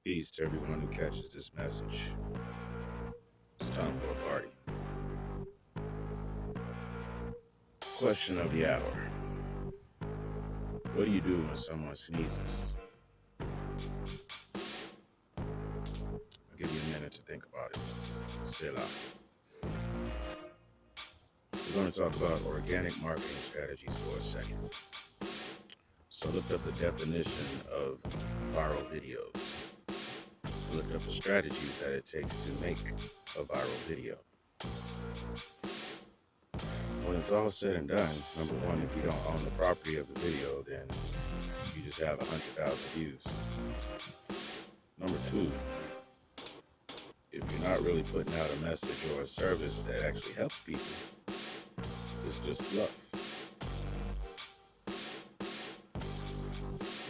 peace to everyone who catches this message. It's time for a party. Question of the hour. What do you do when someone sneezes? I'll give you a minute to think about it. Selah. We're going to talk about organic marketing strategies for a second. So I looked up the definition of viral videos. I looked up the strategies that it takes to make a viral video. When it's all said and done, number one, if you don't own the property of the video, then you just have 100,000 views. Number two, if you're not really putting out a message or a service that actually helps people, it's just fluff.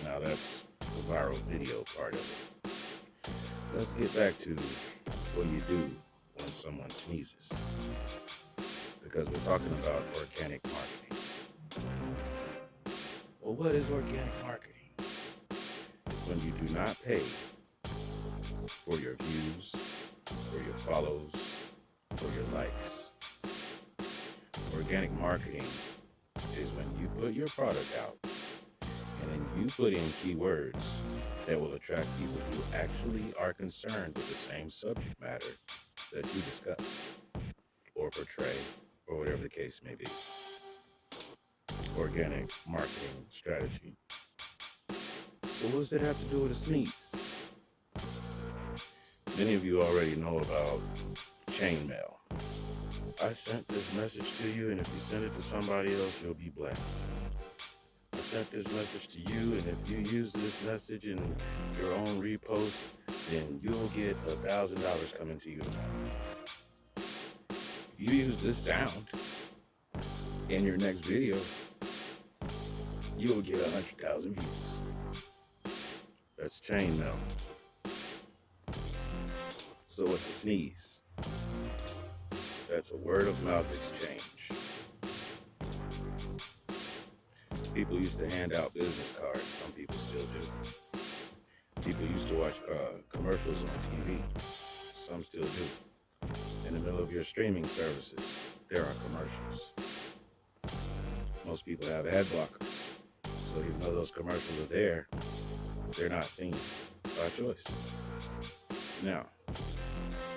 Now that's the viral video part of it. Let's get back to what you do when someone sneezes, because we're talking about organic marketing. Well, what is organic marketing? It's when you do not pay for your views, for your follows, for your likes. Organic marketing is when you put your product out and then you put in keywords that will attract people who actually are concerned with the same subject matter that you discuss or portray, or whatever the case may be. Organic marketing strategy. So what does it have to do with a sneeze? Many of you already know about chain mail. I sent this message to you, and if you send it to somebody else, you'll be blessed. I sent this message to you, and if you use this message in your own repost, then you'll get $1,000 coming to you tomorrow. If you use this sound in your next video, you'll get 100,000 views. That's chain mail. So what's a sneeze? That's a word of mouth exchange. People used to hand out business cards. Some people still do. People used to watch commercials on TV. Some still do. In the middle of your streaming services, there are commercials. Most people have ad blockers. So even though those commercials are there, they're not seen by choice. Now,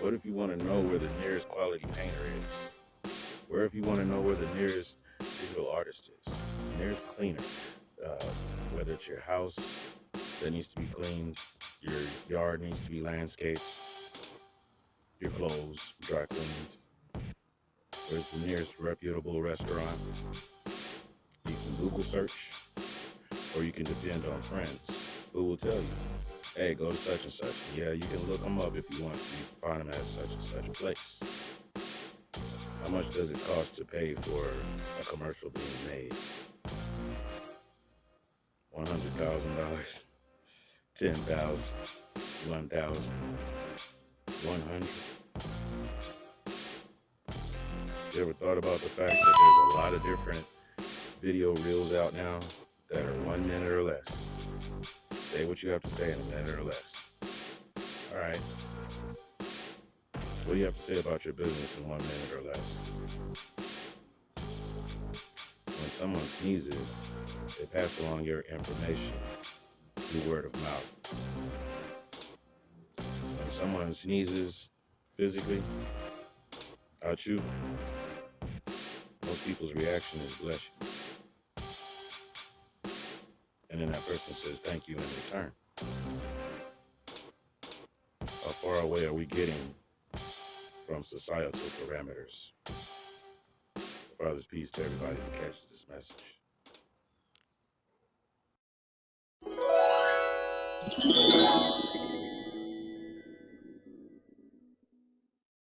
what if you want to know where the nearest quality painter is? Where if you want to know where the nearest digital artist is? The nearest cleaner? Whether it's your house that needs to be cleaned, your yard needs to be landscaped, your clothes dry cleaned. Where's the nearest reputable restaurant? You can Google search, or you can depend on friends who will tell you, hey, go to such and such. Yeah, you can look them up if you want to find them at such and such a place. How much does it cost to pay for a commercial being made? $100,000, 10,000, 1,000, 100. You ever thought about the fact that there's a lot of different video reels out now that are 1 minute or less? Say what you have to say in a minute or less. All right. What do you have to say about your business in 1 minute or less? When someone sneezes, they pass along your information through word of mouth. When someone sneezes physically at you, most people's reaction is bless you. And then that person says thank you in return. How far away are we getting from societal parameters? Father's peace to everybody who catches this message.